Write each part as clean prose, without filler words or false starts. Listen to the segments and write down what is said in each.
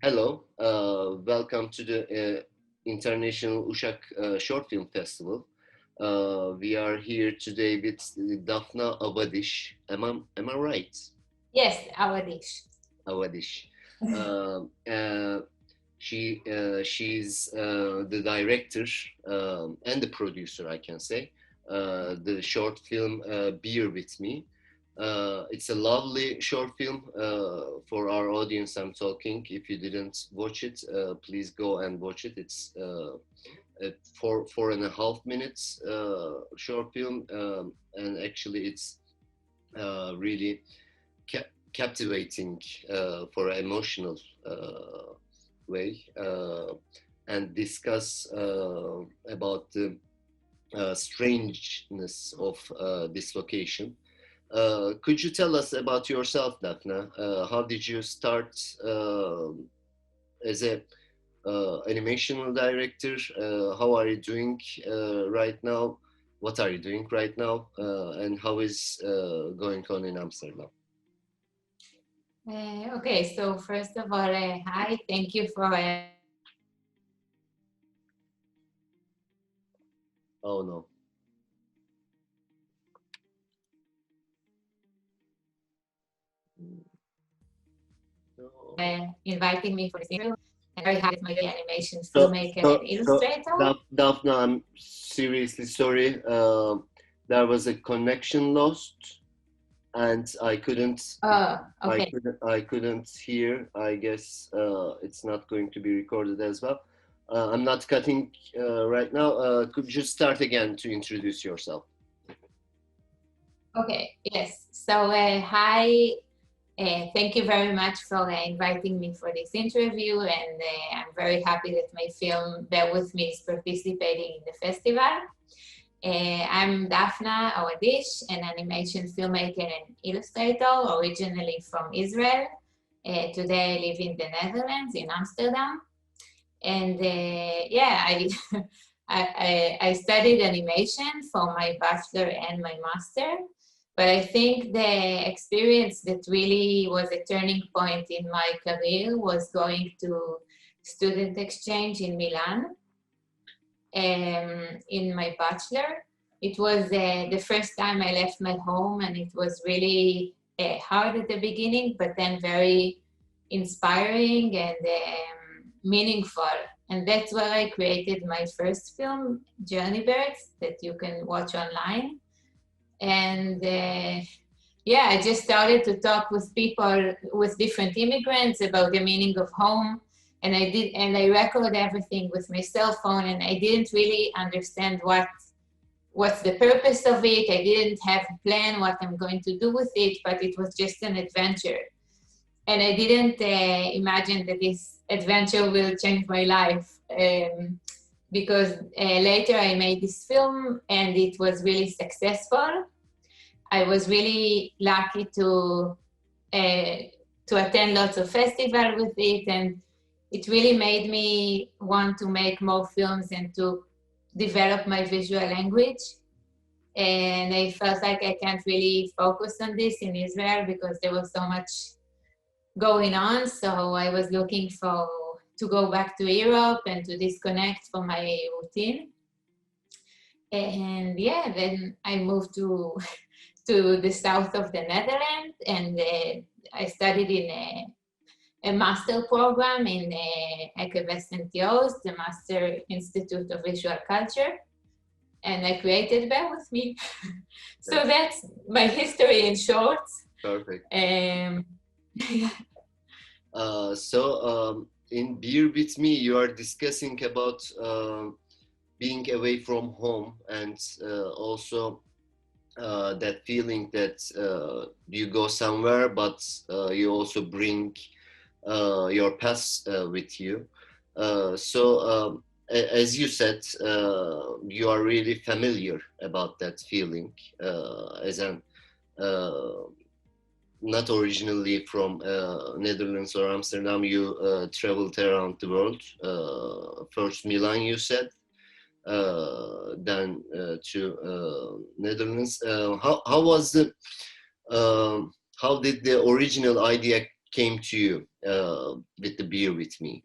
Hello, welcome to the International Uşak Short Film Festival. We are here today with Daphna Awadish. Am I right? Yes, Awadish. Awadish. She's the director and the producer, I can say. The short film Beer With Me. It's a lovely short film for our audience. I'm talking. If you didn't watch it, please go and watch it. It's a 4.5 minutes short film, and actually it's really captivating for an emotional way, and discuss about the strangeness of this location. Could you tell us about yourself, Daphna? How did you start as a animation director? How are you doing right now? What are you doing right now? And how is going on in Amsterdam? Okay, so first of all, hi, thank you for... Oh no. inviting me for this interview. I'm very happy with my animation filmmaker and illustrator. Daphna, I'm seriously sorry. There was a connection lost, and I couldn't. Okay. I couldn't hear. I guess it's not going to be recorded as well. I'm not cutting right now. Could you start again to introduce yourself? Okay. Yes. So hi. Thank you very much for inviting me for this interview, and I'm very happy that my film Bear With Me is participating in the festival. I'm Daphna Awadish, an animation filmmaker and illustrator, originally from Israel. Today I live in the Netherlands, in Amsterdam. And yeah, I studied animation for my bachelor and my master. But I think the experience that really was a turning point in my career was going to student exchange in Milan in my bachelor. It was the first time I left my home, and it was really hard at the beginning, but then very inspiring and meaningful. And that's where I created my first film, Journey Birds, that you can watch online. And yeah, I just started to talk with people, with different immigrants about the meaning of home. And I recorded everything with my cell phone, and I didn't really understand what's the purpose of it. I didn't have a plan what I'm going to do with it, but it was just an adventure. And I didn't imagine that this adventure will change my life. Because later I made this film and it was really successful. I was really lucky to attend lots of festivals with it, and it really made me want to make more films and to develop my visual language. And I felt like I can't really focus on this in Israel because there was so much going on. So I was looking to go back to Europe and to disconnect from my routine. And yeah, then I moved to the south of the Netherlands, and I studied in a master program in Eke West-Joost, the Master Institute of Visual Culture. And I created Bear With Me. So that's my history in short. Perfect. Yeah. So in Beer With Me, you are discussing about being away from home, and also that feeling that you go somewhere, but you also bring your past with you. So as you said, you are really familiar about that feeling as an not originally from Netherlands or Amsterdam. You traveled around the world. First Milan, you said. than to Netherlands. How was the how did the original idea came to you with the beer with me?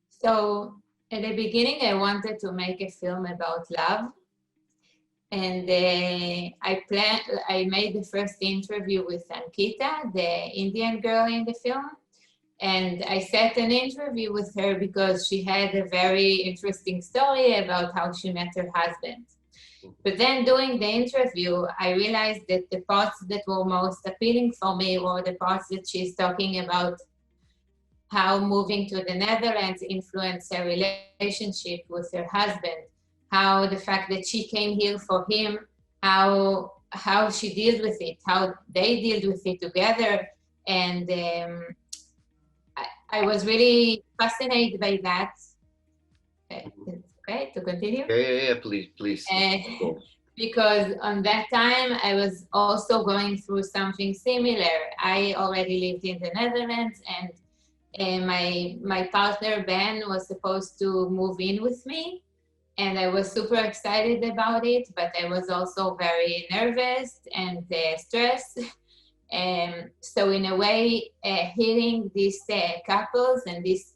So at the beginning, I wanted to make a film about love, and I made the first interview with Ankita, the Indian girl in the film, and I set an interview with her because she had a very interesting story about how she met her husband. But then during the interview, I realized that the parts that were most appealing for me were the parts that she's talking about how moving to the Netherlands influenced her relationship with her husband, how the fact that she came here for him, how she deals with it, how they deal with it together. And I was really fascinated by that. Okay, to continue? Yeah, please. Because on that time, I was also going through something similar. I already lived in the Netherlands, and my partner, Ben, was supposed to move in with me. And I was super excited about it, but I was also very nervous and stressed. So in a way, hearing these couples and these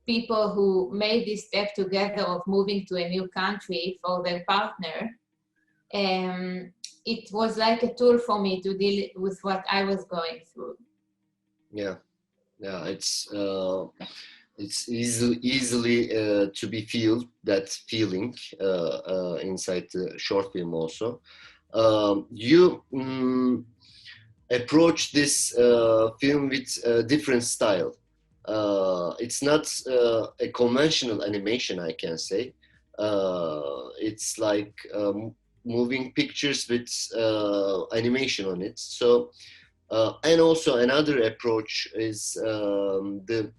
people who made this step together of moving to a new country for their partner, it was like a tool for me to deal with what I was going through. Yeah, it's easily to be feel that feeling inside the short film also. You approach this film with a different style. It's not a conventional animation, I can say. It's like moving pictures with animation on it. So, and also another approach is the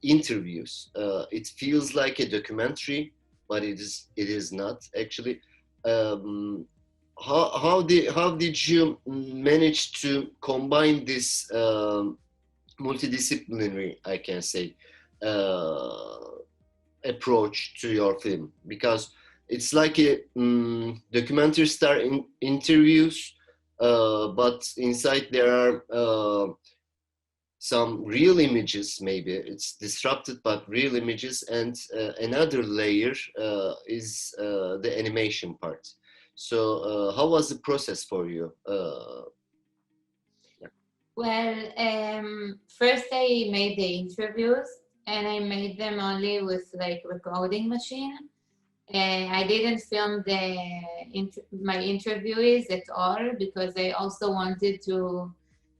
interviews. It feels like a documentary, but it is not actually. How did you manage to combine this multidisciplinary, I can say, approach to your film? Because it's like a documentary star interviews, but inside there are some real images. Maybe it's disrupted, but real images, and another layer is the animation part. So how was the process for you? Yeah. Well, first I made the interviews, and I made them only with like recording machine. I didn't film my interviewees at all because I also wanted to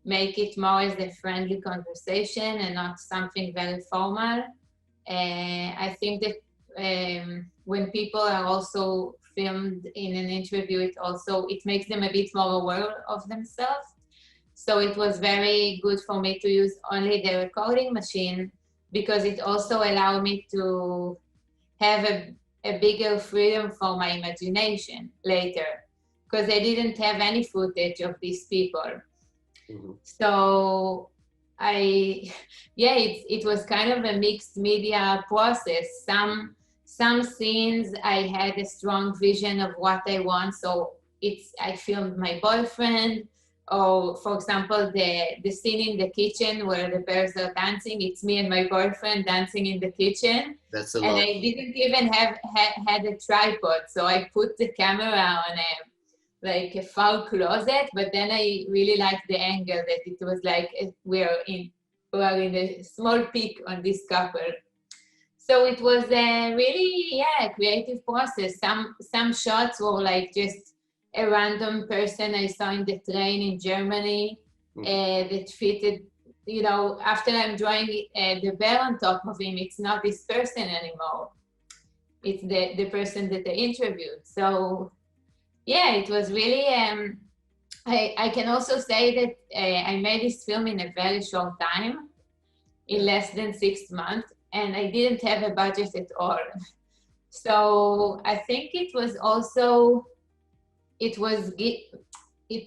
make it more as a friendly conversation and not something very formal. I think that when people are also filmed in an interview, it makes them a bit more aware of themselves. So it was very good for me to use only the recording machine because it also allowed me to have a bigger freedom for my imagination later, because I didn't have any footage of these people. Mm-hmm. So it was kind of a mixed media process. Some scenes I had a strong vision of what I want, so I filmed my boyfriend, or for example the scene in the kitchen where the bears are dancing, it's me and my boyfriend dancing in the kitchen. That's a And lot. I didn't even had a tripod, so I put the camera on like a far closet, but then I really liked the angle that it was like we're in a small peak on this couple. So it was a really creative process. Some shots were like just a random person I saw in the train in Germany that fitted. After I'm drawing the bear on top of him, it's not this person anymore. It's the person that I interviewed. So it was really. I can also say that I made this film in a very short time, in less than 6 months, and I didn't have a budget at all. So I think it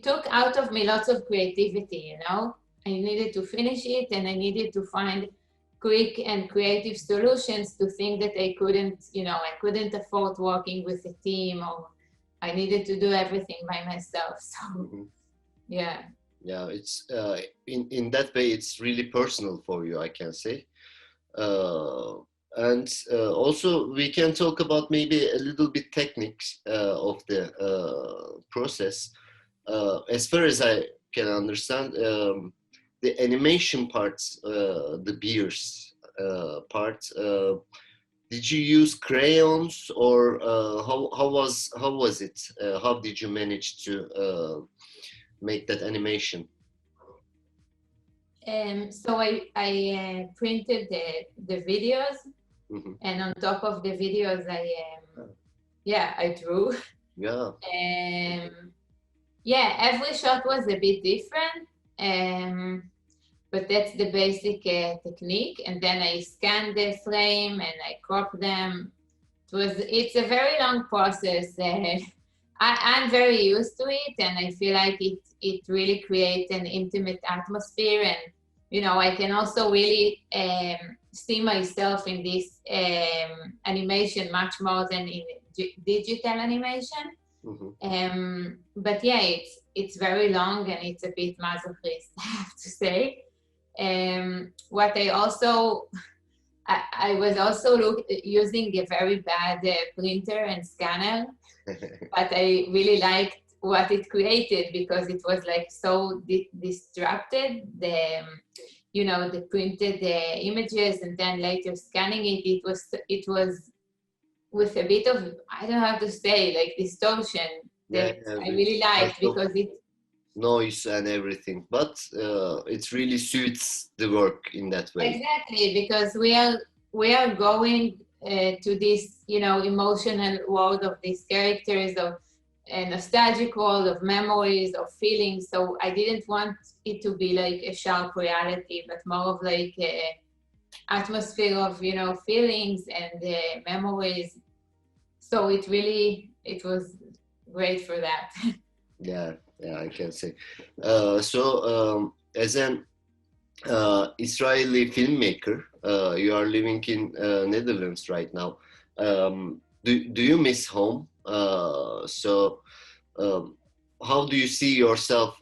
took out of me lots of creativity. I needed to finish it, and I needed to find quick and creative solutions to think that I couldn't, I couldn't afford working with a team, or I needed to do everything by myself. So, yeah. Yeah, it's in that way, it's really personal for you, I can say. Uh, and also, we can talk about maybe a little bit techniques of the process. As far as I can understand, the animation parts, the beers part. Did you use crayons, or how was it? How did you manage to make that animation? So I printed the videos, and on top of the videos, I drew. Yeah. Yeah, every shot was a bit different, but that's the basic technique. And then I scanned the frame and I cropped them. It's a very long process. I'm very used to it, and I feel like it really creates an intimate atmosphere. And I can also really see myself in this animation much more than in digital animation. But yeah, it's very long and it's a bit masochist, I have to say. What I was also using a very bad printer and scanner, but I really liked what it created because it was like so disrupted. The printed images and then later scanning it. It was with a bit of, I don't know how to say, like distortion that I really liked because it noise and everything, but it really suits the work in that way. Exactly, because we are going to this emotional world of these characters, of a nostalgic world of memories, of feelings. So I didn't want it to be like a sharp reality, but more of like a atmosphere of feelings and memories. So it was great for that. Yeah, I can say. As an Israeli filmmaker, you are living in Netherlands right now. Do you miss home? How do you see yourself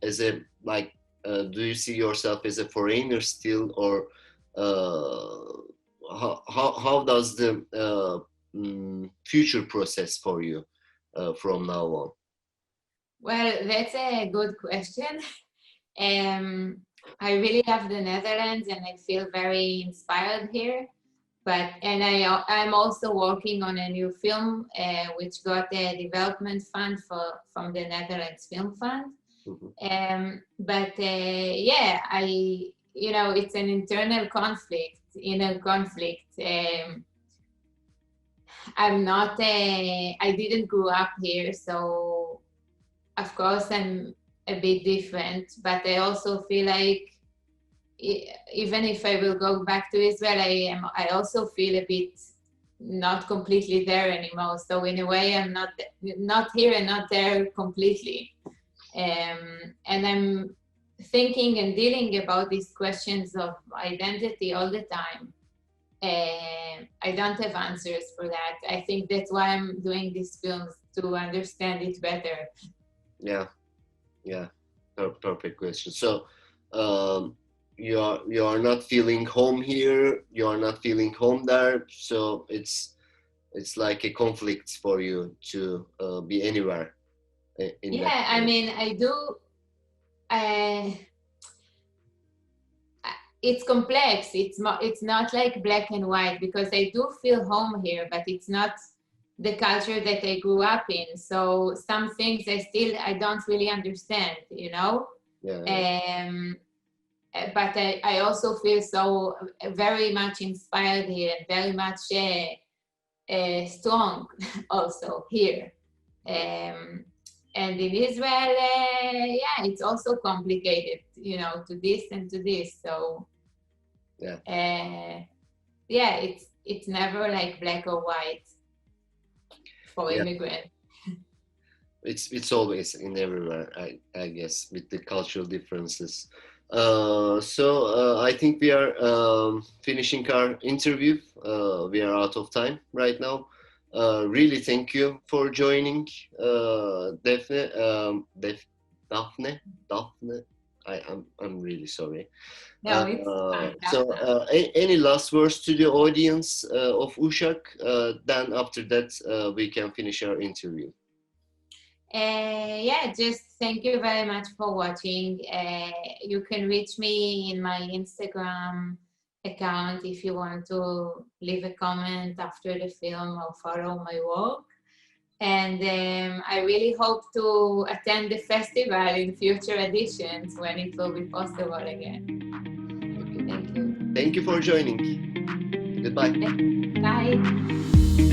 as a like? Do you see yourself as a foreigner still, or how does the future process for you from now on? Well, that's a good question. I really love the Netherlands and I feel very inspired here. I'm also working on a new film which got a development fund from the Netherlands Film Fund. It's an internal conflict, inner conflict. I didn't grow up here, so of course I'm a bit different, but I also feel like even if I will go back to Israel, I also feel a bit not completely there anymore. So in a way, I'm not here and not there completely. And I'm thinking and dealing about these questions of identity all the time. I don't have answers for that. I think that's why I'm doing these films, to understand it better. Yeah. Perfect question. So, you are not feeling home here. You are not feeling home there. So it's like a conflict for you to be anywhere. I mean, I do. It's complex. It's not like black and white, because I do feel home here, but it's not the culture that I grew up in. So some things I don't really understand, Yeah. But I also feel so very much inspired here and very much strong also here. And in Israel, it's also complicated, to this and to this. So it's never like black or white for immigrants. It's always in everywhere, I guess, with the cultural differences. I think we are finishing our interview. We are out of time right now. Really thank you for joining, Daphne. Daphne. Daphne. I'm really sorry. No, it's fine. Any last words to the audience of Uşak? Then after that, we can finish our interview. Yeah, just thank you very much for watching. You can reach me in my Instagram account if you want to leave a comment after the film or follow my work. And I really hope to attend the festival in future editions when it will be possible again. Thank you. Thank you for joining. Goodbye. Bye.